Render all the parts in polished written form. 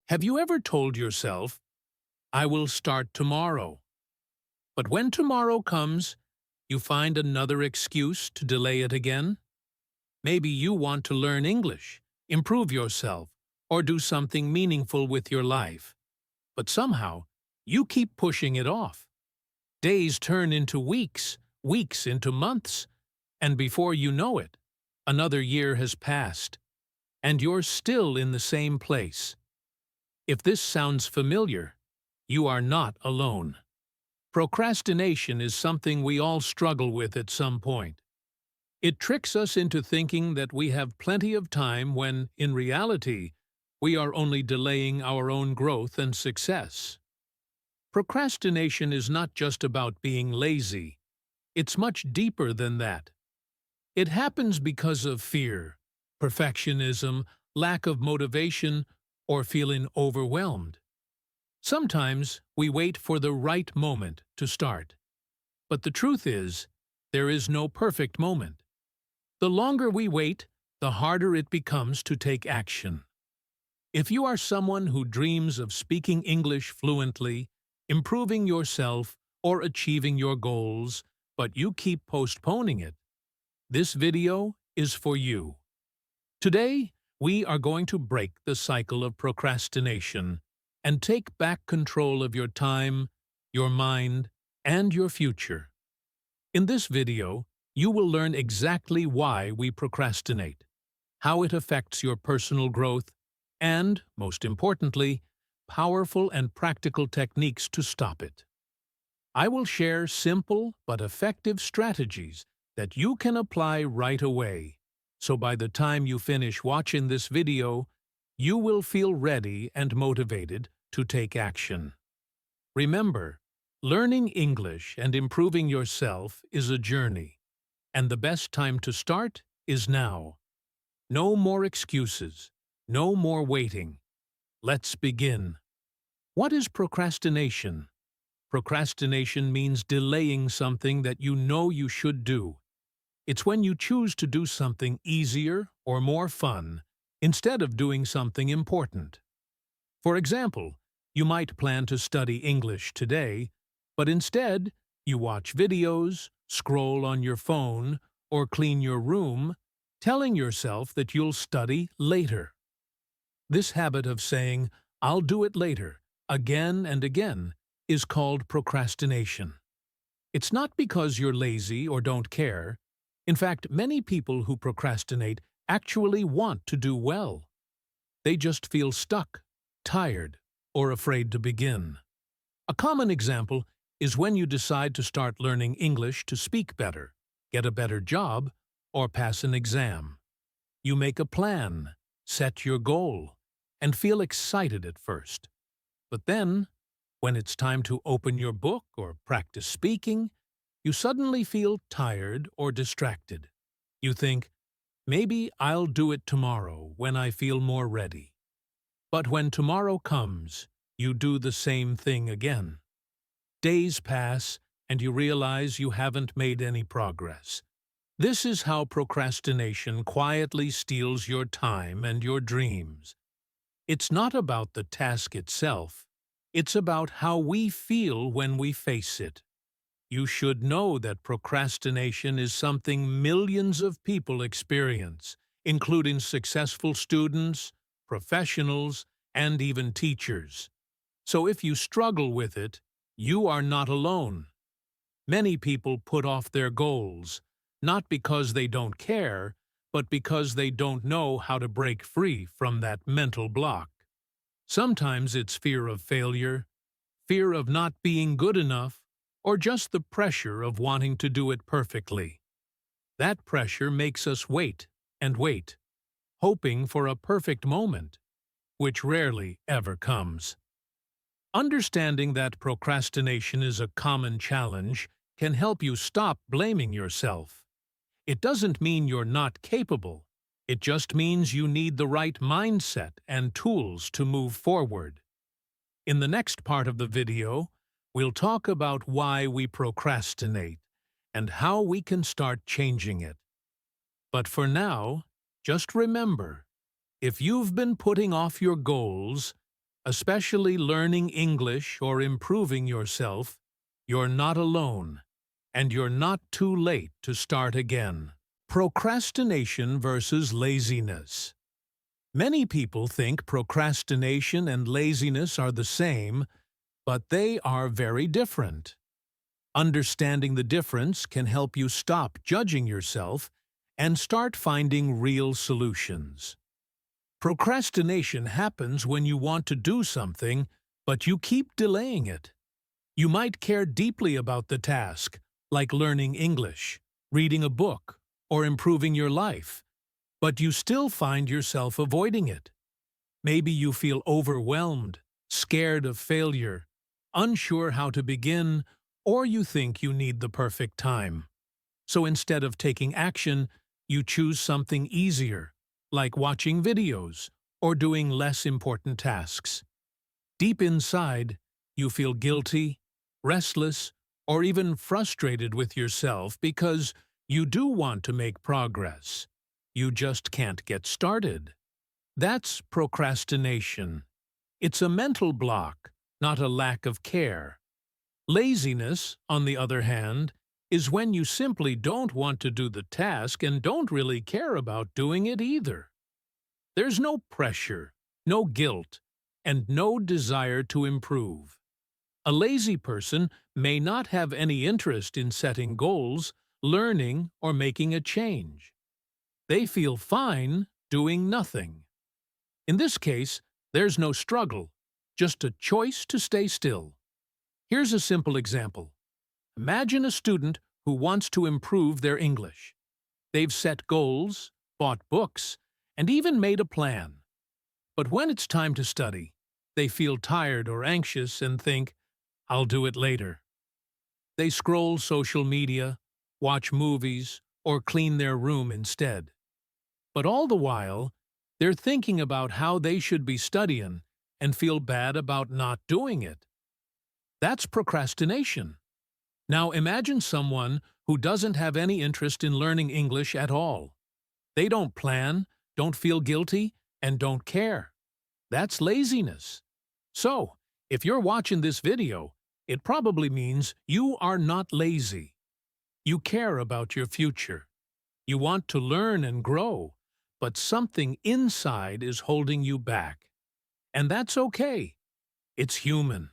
Have you ever told yourself, I will start tomorrow? But when tomorrow comes, you find another excuse to delay it again? Maybe you want to learn English, improve yourself, or do something meaningful with your life. But somehow, you keep pushing it off. Days turn into weeks, weeks into months, and before you know it, another year has passed, and you're still in the same place. If this sounds familiar, you are not alone. Procrastination is something we all struggle with at some point. It tricks us into thinking that we have plenty of time when, in reality, we are only delaying our own growth and success. Procrastination is not just about being lazy. It's much deeper than that. It happens because of fear, perfectionism, lack of motivation, or feeling overwhelmed. Sometimes we wait for the right moment to start. But the truth is, there is no perfect moment. The longer we wait, the harder it becomes to take action. If you are someone who dreams of speaking English fluently, improving yourself, or achieving your goals, but you keep postponing it, this video is for you. Today, we are going to break the cycle of procrastination and take back control of your time, your mind, and your future. In this video, you will learn exactly why we procrastinate, how it affects your personal growth, and, most importantly, powerful and practical techniques to stop it. I will share simple but effective strategies that you can apply right away, so by the time you finish watching this video, you will feel ready and motivated to take action. Remember, learning English and improving yourself is a journey, and the best time to start is now. No more excuses, no more waiting. Let's begin. What is procrastination? Procrastination means delaying something that you know you should do. It's when you choose to do something easier or more fun instead of doing something important. For example, you might plan to study English today, but instead you watch videos, scroll on your phone, or clean your room, telling yourself that you'll study later. This habit of saying, "I'll do it later," again and again, is called procrastination. It's not because you're lazy or don't care. In fact, many people who procrastinate actually want to do well. They just feel stuck, tired, or afraid to begin. A common example is when you decide to start learning English to speak better, get a better job, or pass an exam. You make a plan, set your goal, and feel excited at first. But then, when it's time to open your book or practice speaking, you suddenly feel tired or distracted. You think, maybe I'll do it tomorrow when I feel more ready. But when tomorrow comes, you do the same thing again. Days pass, and you realize you haven't made any progress. This is how procrastination quietly steals your time and your dreams. It's not about the task itself. It's about how we feel when we face it. You should know that procrastination is something millions of people experience, including successful students, professionals, and even teachers. So if you struggle with it, you are not alone. Many people put off their goals, not because they don't care, but because they don't know how to break free from that mental block. Sometimes it's fear of failure, fear of not being good enough, or just the pressure of wanting to do it perfectly. That pressure makes us wait and wait, hoping for a perfect moment, which rarely ever comes. Understanding that procrastination is a common challenge can help you stop blaming yourself. It doesn't mean you're not capable. It just means you need the right mindset and tools to move forward. In the next part of the video, we'll talk about why we procrastinate and how we can start changing it. But for now, just remember, if you've been putting off your goals, Especially learning English or improving yourself, you're not alone, and you're not too late to start again. Procrastination versus laziness. Many people think procrastination and laziness are the same, but they are very different. Understanding the difference can help you stop judging yourself and start finding real solutions. Procrastination happens when you want to do something, but you keep delaying it. You might care deeply about the task, like learning English, reading a book, or improving your life, but you still find yourself avoiding it. Maybe you feel overwhelmed, scared of failure, unsure how to begin, or you think you need the perfect time. So instead of taking action, you choose something easier, like watching videos or doing less important tasks. Deep inside, you feel guilty, restless, or even frustrated with yourself because you do want to make progress. You just can't get started. That's procrastination. It's a mental block, not a lack of care. Laziness, on the other hand, is when you simply don't want to do the task and don't really care about doing it either. There's no pressure, no guilt, and no desire to improve. A lazy person may not have any interest in setting goals, learning, or making a change. They feel fine doing nothing. In this case, there's no struggle, just a choice to stay still. Here's a simple example. Imagine a student who wants to improve their English. They've set goals, bought books, and even made a plan. But when it's time to study, they feel tired or anxious and think, "I'll do it later." They scroll social media, watch movies, or clean their room instead. But all the while, they're thinking about how they should be studying and feel bad about not doing it. That's procrastination. Now imagine someone who doesn't have any interest in learning English at all. They don't plan, don't feel guilty, and don't care. That's laziness. So, if you're watching this video, it probably means you are not lazy. You care about your future. You want to learn and grow, but something inside is holding you back. And that's okay. It's human.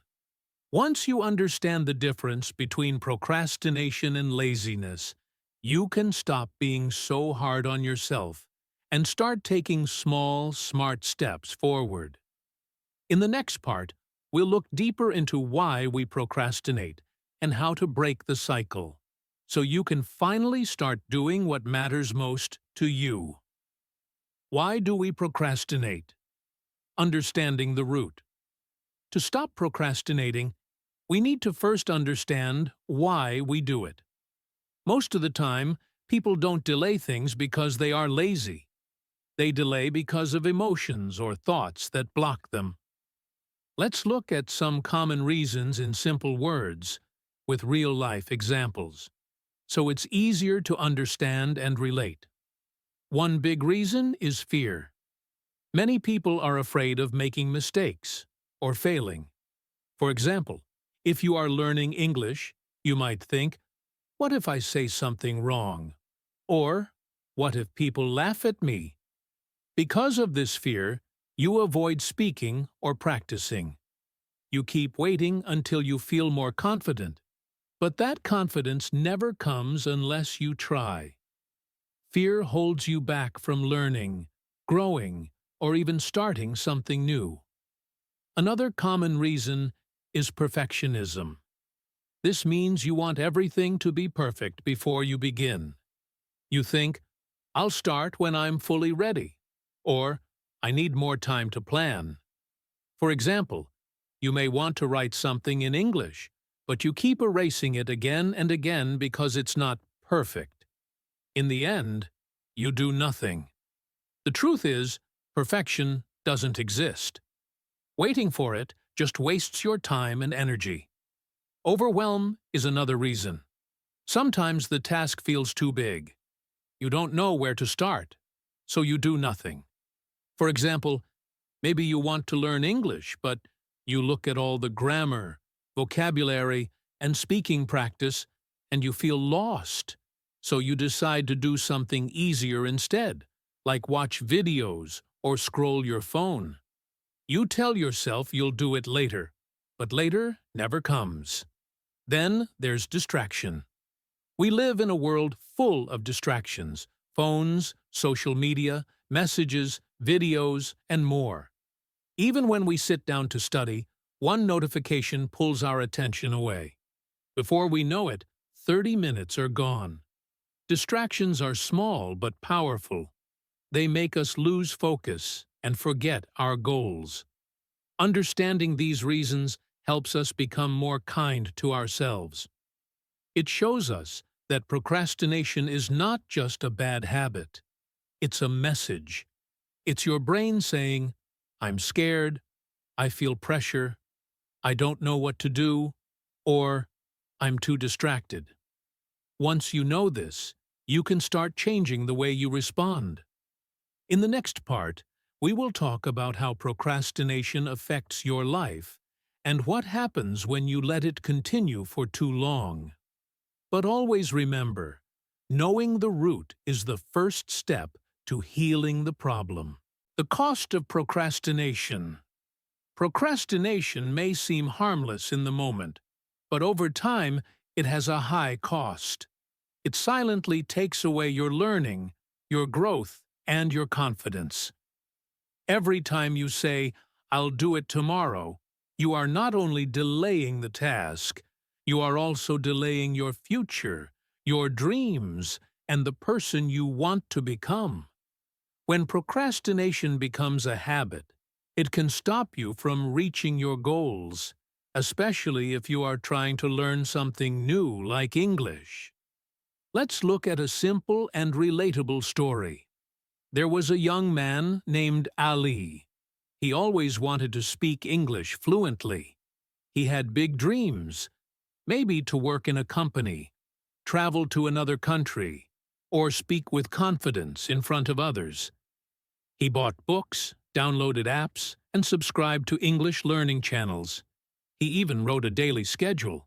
Once you understand the difference between procrastination and laziness, you can stop being so hard on yourself and start taking small, smart steps forward. In the next part, we'll look deeper into why we procrastinate and how to break the cycle, so you can finally start doing what matters most to you. Why do we procrastinate? Understanding the root. To stop procrastinating, we need to first understand why we do it. Most of the time, people don't delay things because they are lazy. They delay because of emotions or thoughts that block them. Let's look at some common reasons in simple words, with real-life examples, so it's easier to understand and relate. One big reason is fear. Many people are afraid of making mistakes or failing. For example, if you are learning English, you might think, "What if I say something wrong?" Or, "What if people laugh at me?" Because of this fear, you avoid speaking or practicing. You keep waiting until you feel more confident, but that confidence never comes unless you try. Fear holds you back from learning, growing, or even starting something new. Another common reason is perfectionism. This means you want everything to be perfect before you begin. You think, "I'll start when I'm fully ready," or "I need more time to plan." For example, you may want to write something in English, but you keep erasing it again and again because it's not perfect. In the end, you do nothing. The truth is, perfection doesn't exist. Waiting for it just wastes your time and energy. Overwhelm is another reason. Sometimes the task feels too big. You don't know where to start, so you do nothing. For example, Maybe you want to learn English, but you look at all the grammar, vocabulary, and speaking practice, and you feel lost. So you decide to do something easier instead, like watch videos or scroll your phone. You tell yourself you'll do it later, but later never comes. Then there's distraction. We live in a world full of distractions: phones, social media, messages, videos, and more. Even when we sit down to study, one notification pulls our attention away. Before we know it, 30 minutes are gone. Distractions are small but powerful. They make us lose focus and forget our goals. Understanding these reasons helps us become more kind to ourselves. It shows us that procrastination is not just a bad habit. It's a message. It's your brain saying, "I'm scared," "I feel pressure," "I don't know what to do," or "I'm too distracted." Once you know this, you can start changing the way you respond. In the next part, we will talk about how procrastination affects your life and what happens when you let it continue for too long. But always remember, knowing the root is the first step to healing the problem. The cost of procrastination. Procrastination may seem harmless in the moment, but over time it has a high cost. It silently takes away your learning, your growth, and your confidence. Every time you say, "I'll do it tomorrow," you are not only delaying the task, you are also delaying your future, your dreams, and the person you want to become. When procrastination becomes a habit, it can stop you from reaching your goals, especially if you are trying to learn something new like English. Let's look at a simple and relatable story. There was a young man named Ali. He always wanted to speak English fluently. He had big dreams, maybe to work in a company, travel to another country, or speak with confidence in front of others. He bought books, downloaded apps, and subscribed to English learning channels. He even wrote a daily schedule.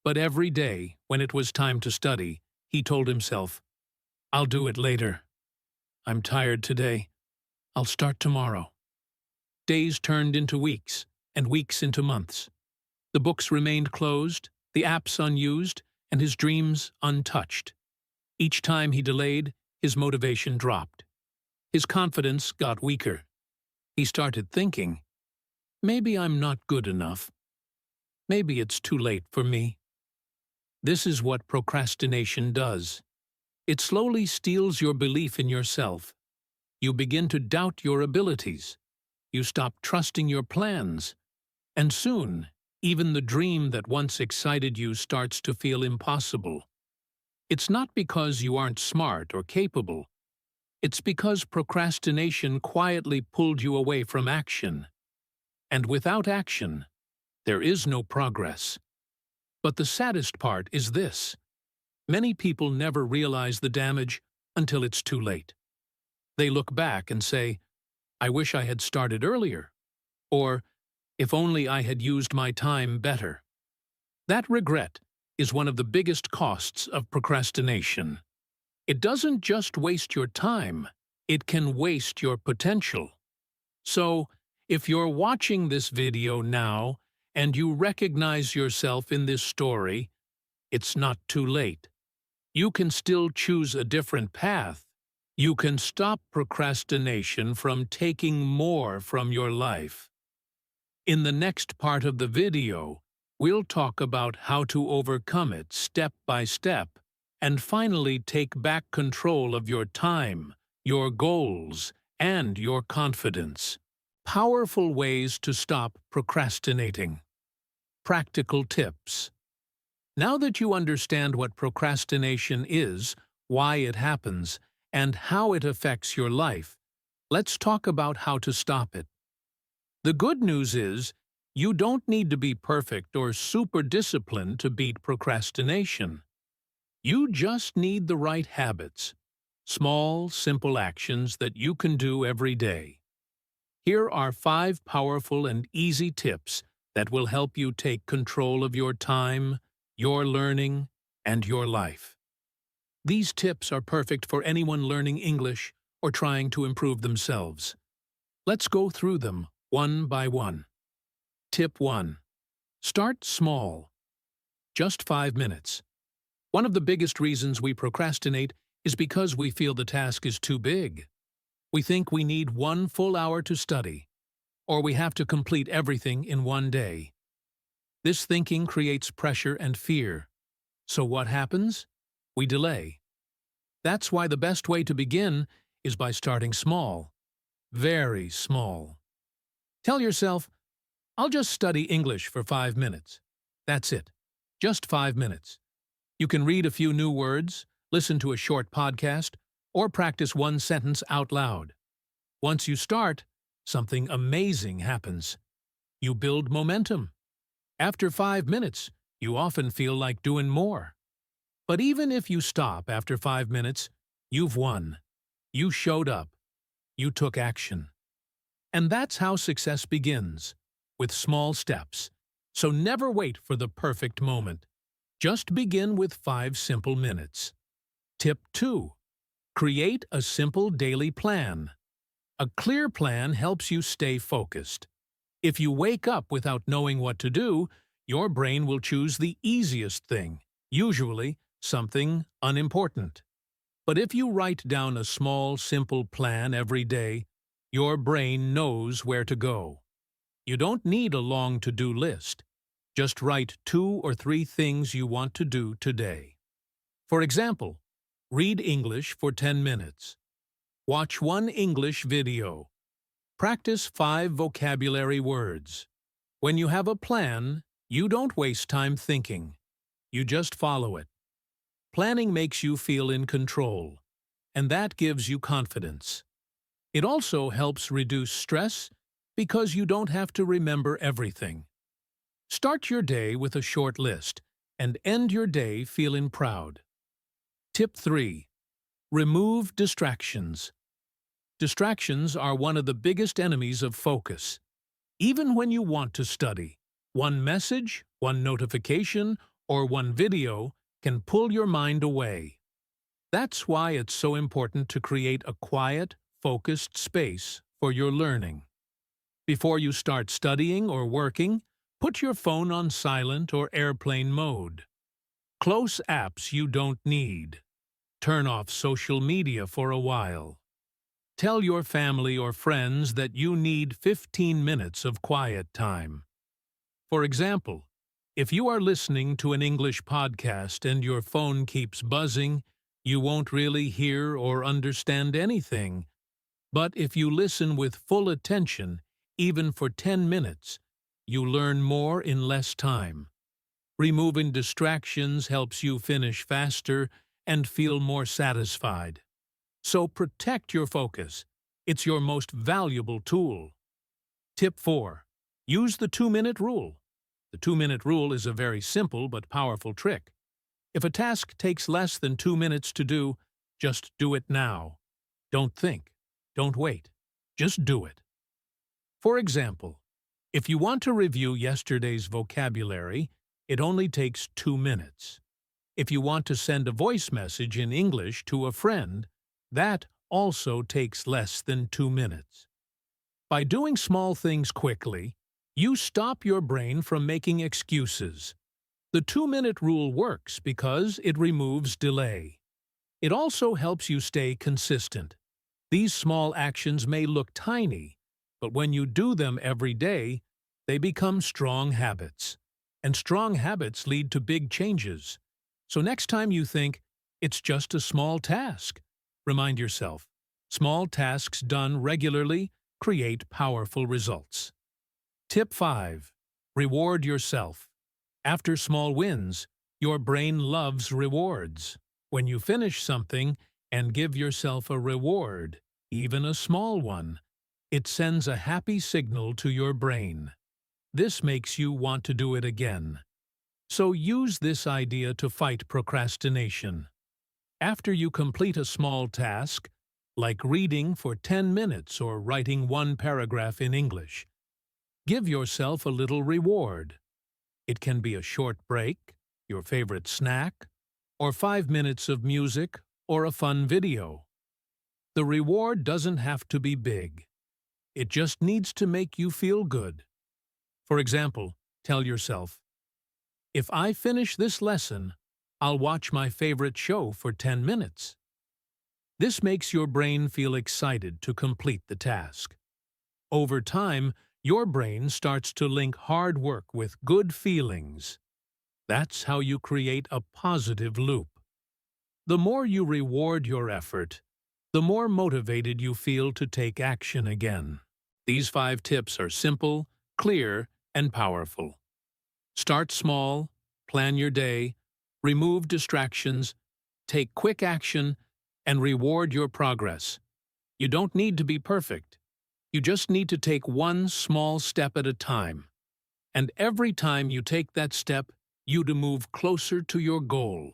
But every day, when it was time to study, he told himself, "I'll do it later. I'm tired today. I'll start tomorrow." Days turned into weeks, and weeks into months. The books remained closed, the apps unused, and his dreams untouched. Each time he delayed, his motivation dropped. His confidence got weaker. He started thinking, "Maybe I'm not good enough. Maybe it's too late for me." This is what procrastination does. It slowly steals your belief in yourself. You begin to doubt your abilities. You stop trusting your plans. And soon, even the dream that once excited you starts to feel impossible. It's not because you aren't smart or capable. It's because procrastination quietly pulled you away from action. And without action, there is no progress. But the saddest part is this: many people never realize the damage until it's too late. They look back and say, "I wish I had started earlier," or "If only I had used my time better." That regret is one of the biggest costs of procrastination. It doesn't just waste your time, it can waste your potential. So, if you're watching this video now and you recognize yourself in this story, it's not too late. You can still choose a different path. You can stop procrastination from taking more from your life. In the next part of the video, we'll talk about how to overcome it step by step and finally take back control of your time, your goals, and your confidence. Powerful ways to stop procrastinating. Practical tips. Now that you understand what procrastination is, why it happens, and how it affects your life, let's talk about how to stop it. The good news is, you don't need to be perfect or super disciplined to beat procrastination. You just need the right habits, small, simple actions that you can do every day. Here are 5 powerful and easy tips that will help you take control of your time, your learning, and your life. These tips are perfect for anyone learning English or trying to improve themselves. Let's go through them one by one. Tip 1. Start small. Just 5 minutes. One of the biggest reasons we procrastinate is because we feel the task is too big. We think we need 1 full hour to study, or we have to complete everything in one day. This thinking creates pressure and fear. So what happens? We delay. That's why the best way to begin is by starting small. Very small. Tell yourself, I'll just study English for 5 minutes. That's it. Just 5 minutes. You can read a few new words, listen to a short podcast, or practice one sentence out loud. Once you start, something amazing happens. You build momentum. After 5 minutes, you often feel like doing more. But even if you stop after 5 minutes, you've won. You showed up. You took action. And that's how success begins, with small steps. So never wait for the perfect moment. Just begin with 5 simple minutes. Tip 2. Create a simple daily plan. A clear plan helps you stay focused. If you wake up without knowing what to do, your brain will choose the easiest thing, usually something unimportant. But if you write down a small, simple plan every day, your brain knows where to go. You don't need a long to-do list. Just write 2 or 3 things you want to do today. For example, read English for 10 minutes. Watch 1 English video. Practice 5 vocabulary words. When you have a plan, you don't waste time thinking. You just follow it. Planning makes you feel in control, and that gives you confidence. It also helps reduce stress because you don't have to remember everything. Start your day with a short list and end your day feeling proud. Tip 3. Remove distractions. Distractions are one of the biggest enemies of focus. Even when you want to study, 1 message, 1 notification, or 1 video can pull your mind away. That's why it's so important to create a quiet, focused space for your learning. Before you start studying or working, put your phone on silent or airplane mode. Close apps you don't need. Turn off social media for a while. Tell your family or friends that you need 15 minutes of quiet time. For example, if you are listening to an English podcast and your phone keeps buzzing, you won't really hear or understand anything. But if you listen with full attention, even for 10 minutes, you learn more in less time. Removing distractions helps you finish faster and feel more satisfied. So protect your focus. It's your most valuable tool. Tip 4. Use the 2-minute rule. The 2-minute rule is a very simple but powerful trick. If a task takes less than 2 minutes to do, just do it now. Don't think. Don't wait. Just do it. For example, if you want to review yesterday's vocabulary, it only takes 2 minutes. If you want to send a voice message in English to a friend, that also takes less than 2 minutes. By doing small things quickly, you stop your brain from making excuses. The 2-minute rule works because it removes delay. It also helps you stay consistent. These small actions may look tiny, but when you do them every day, they become strong habits. And strong habits lead to big changes. So next time you think, it's just a small task, remind yourself, small tasks done regularly create powerful results. Tip 5. Reward yourself. After small wins, your brain loves rewards. When you finish something and give yourself a reward, even a small one, it sends a happy signal to your brain. This makes you want to do it again. So use this idea to fight procrastination. After you complete a small task, like reading for 10 minutes or writing one paragraph in English. Give yourself a little reward. It can be a short break, your favorite snack, or 5 minutes of music or a fun video. The reward doesn't have to be big. It just needs to make you feel good. For example, tell yourself, if I finish this lesson, I'll watch my favorite show for 10 minutes. This makes your brain feel excited to complete the task. Over time, your brain starts to link hard work with good feelings. That's how you create a positive loop. The more you reward your effort, the more motivated you feel to take action again. These 5 tips are simple, clear, and powerful. Start small, plan your day, remove distractions, take quick action, and reward your progress. You don't need to be perfect. You just need to take one small step at a time. And every time you take that step, you move closer to your goal.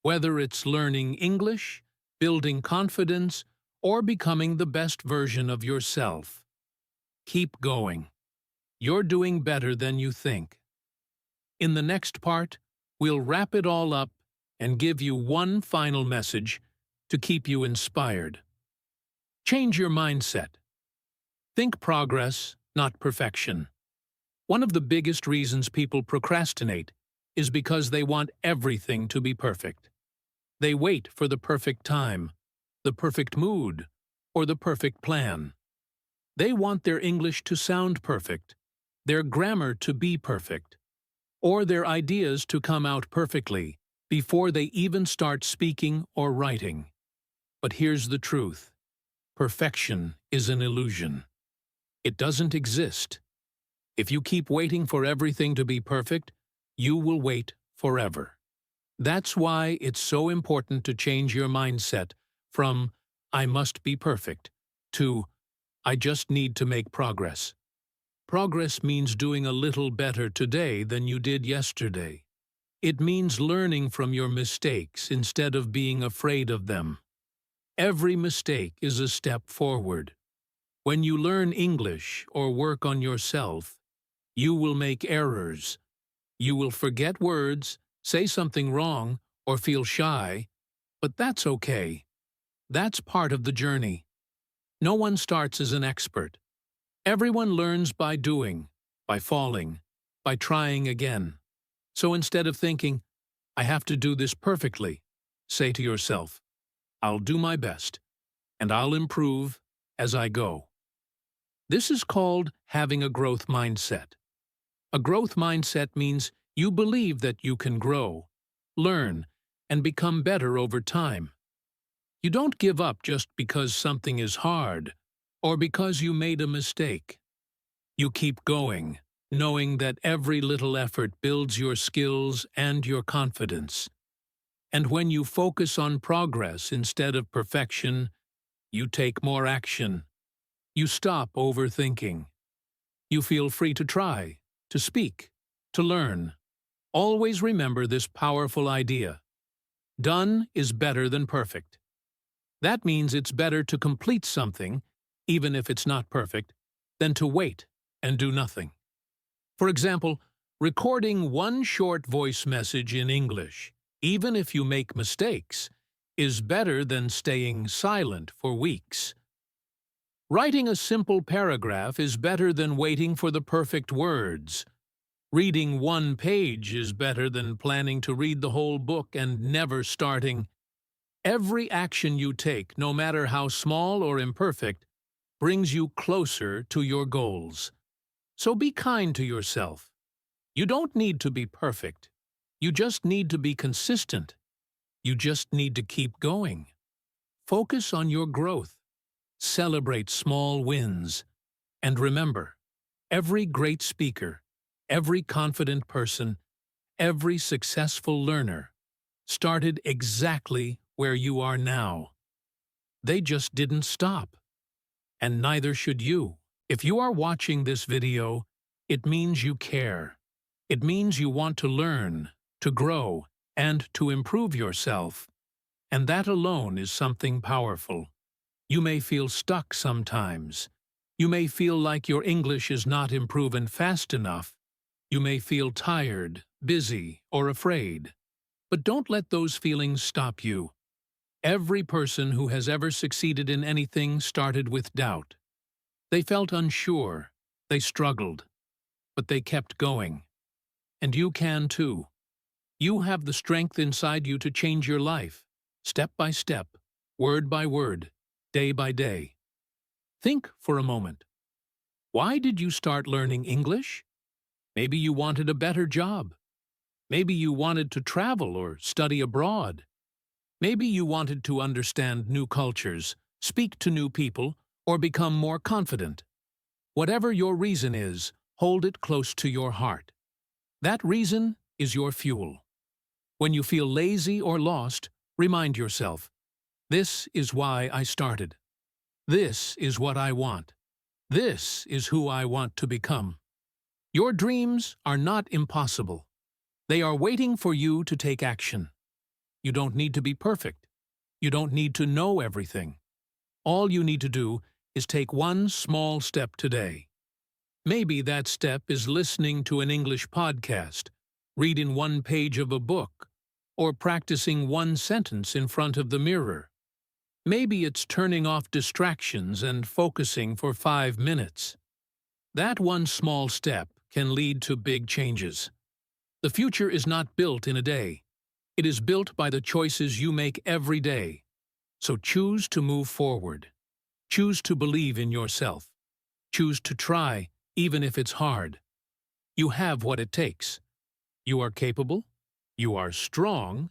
Whether it's learning English, building confidence, or becoming the best version of yourself. Keep going. You're doing better than you think. In the next part, we'll wrap it all up and give you one final message to keep you inspired. Change your mindset. Think progress, not perfection. One of the biggest reasons people procrastinate is because they want everything to be perfect. They wait for the perfect time, the perfect mood, or the perfect plan. They want their English to sound perfect, their grammar to be perfect, or their ideas to come out perfectly before they even start speaking or writing. But here's the truth. Perfection is an illusion. It doesn't exist. If you keep waiting for everything to be perfect, you will wait forever. That's why it's so important to change your mindset from "I must be perfect" to "I just need to make progress." Progress means doing a little better today than you did yesterday. It means learning from your mistakes instead of being afraid of them. Every mistake is a step forward. When you learn English or work on yourself, you will make errors. You will forget words, say something wrong, or feel shy, but that's okay. That's part of the journey. No one starts as an expert. Everyone learns by doing, by falling, by trying again. So instead of thinking, "I have to do this perfectly," say to yourself, "I'll do my best, and I'll improve as I go." This is called having a growth mindset. A growth mindset means you believe that you can grow, learn, and become better over time. You don't give up just because something is hard or because you made a mistake. You keep going, knowing that every little effort builds your skills and your confidence. And when you focus on progress instead of perfection, you take more action. You stop overthinking. You feel free to try, to speak, to learn. Always remember this powerful idea. Done is better than perfect. That means it's better to complete something, even if it's not perfect, than to wait and do nothing. For example, recording one short voice message in English, even if you make mistakes, is better than staying silent for weeks. Writing a simple paragraph is better than waiting for the perfect words. Reading one page is better than planning to read the whole book and never starting. Every action you take, no matter how small or imperfect, brings you closer to your goals. So be kind to yourself. You don't need to be perfect. You just need to be consistent. You just need to keep going. Focus on your growth. Celebrate small wins. And remember, every great speaker, every confident person, every successful learner started exactly where you are now. They just didn't stop. And neither should you. If you are watching this video, it means you care. It means you want to learn, to grow, and to improve yourself. And that alone is something powerful. You may feel stuck sometimes. You may feel like your English is not improving fast enough. You may feel tired, busy, or afraid. But don't let those feelings stop you. Every person who has ever succeeded in anything started with doubt. They felt unsure. They struggled. But they kept going. And you can too. You have the strength inside you to change your life, step by step, word by word, day by day. Think for a moment. Why did you start learning English? Maybe you wanted a better job. Maybe you wanted to travel or study abroad. Maybe you wanted to understand new cultures, speak to new people, or become more confident. Whatever your reason is, hold it close to your heart. That reason is your fuel. When you feel lazy or lost, remind yourself, this is why I started. This is what I want. This is who I want to become. Your dreams are not impossible. They are waiting for you to take action. You don't need to be perfect. You don't need to know everything. All you need to do is take one small step today. Maybe that step is listening to an English podcast, reading one page of a book, or practicing one sentence in front of the mirror. Maybe it's turning off distractions and focusing for 5 minutes. That one small step can lead to big changes. The future is not built in a day. It is built by the choices you make every day. So choose to move forward. Choose to believe in yourself. Choose to try, even if it's hard. You have what it takes. You are capable. You are strong.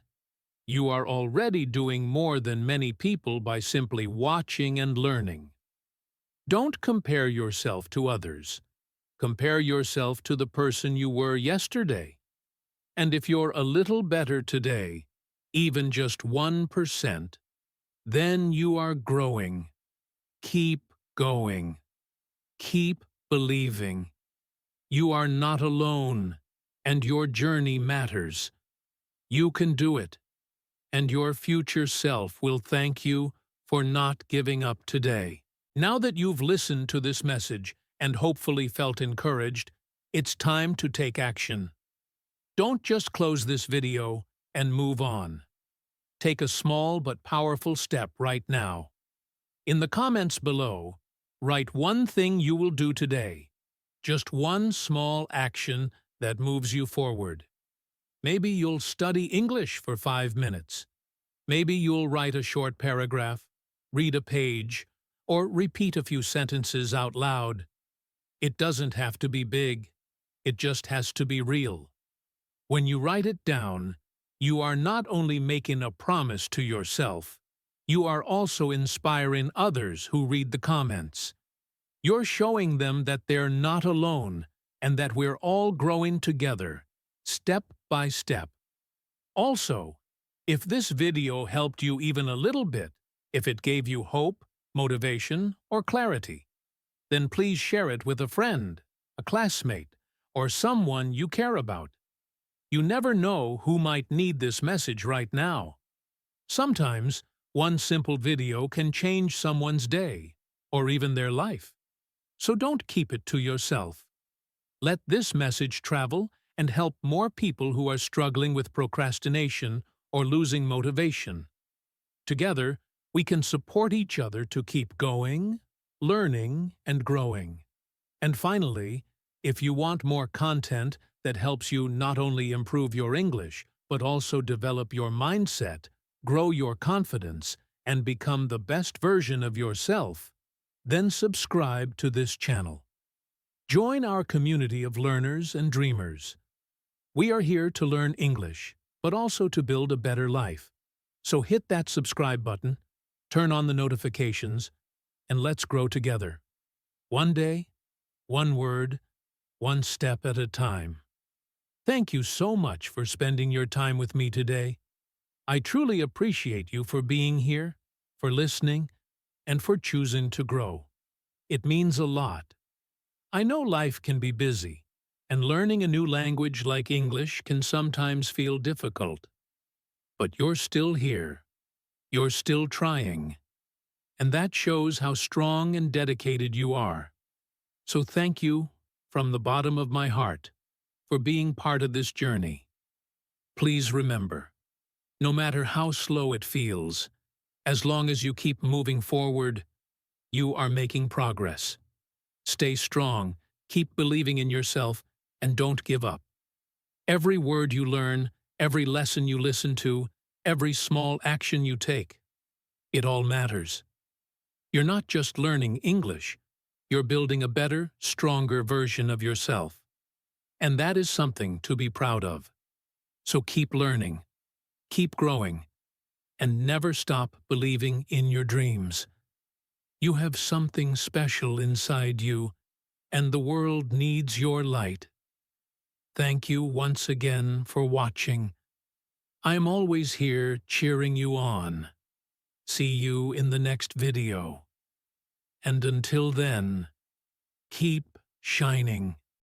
You are already doing more than many people by simply watching and learning. Don't compare yourself to others. Compare yourself to the person you were yesterday. And if you're a little better today, even just 1%, then you are growing. Keep going. Keep believing. You are not alone, and your journey matters. You can do it, and your future self will thank you for not giving up today. Now that you've listened to this message and hopefully felt encouraged, it's time to take action. Don't just close this video and move on. Take a small but powerful step right now. In the comments below, write one thing you will do today. Just one small action that moves you forward. Maybe you'll study English for 5 minutes. Maybe you'll write a short paragraph, read a page, or repeat a few sentences out loud. It doesn't have to be big. It just has to be real. When you write it down, you are not only making a promise to yourself, you are also inspiring others who read the comments. You're showing them that they're not alone and that we're all growing together, step by step. Also, if this video helped you even a little bit, if it gave you hope, motivation, or clarity, then please share it with a friend, a classmate, or someone you care about. You never know who might need this message right now. Sometimes, one simple video can change someone's day, or even their life. So don't keep it to yourself. Let this message travel and help more people who are struggling with procrastination or losing motivation. Together, we can support each other to keep going, learning, and growing. And finally, if you want more content that helps you not only improve your English, but also develop your mindset, grow your confidence, and become the best version of yourself, then subscribe to this channel. Join our community of learners and dreamers. We are here to learn English, but also to build a better life. So hit that subscribe button, turn on the notifications, and let's grow together. One day, one word, one step at a time. Thank you so much for spending your time with me today. I truly appreciate you for being here, for listening, and for choosing to grow. It means a lot. I know life can be busy, and learning a new language like English can sometimes feel difficult. But you're still here. You're still trying. and that shows how strong and dedicated you are. So thank you from the bottom of my heart for being part of this journey. Please remember, no matter how slow it feels, as long as you keep moving forward, you are making progress. Stay strong, keep believing in yourself, and don't give up. Every word you learn, every lesson you listen to, every small action you take, it all matters. You're not just learning English, you're building a better, stronger version of yourself. And that is something to be proud of. So keep learning, keep growing, and never stop believing in your dreams. You have something special inside you, and the world needs your light. Thank you once again for watching. I am always here cheering you on. See you in the next video. And until then, keep shining.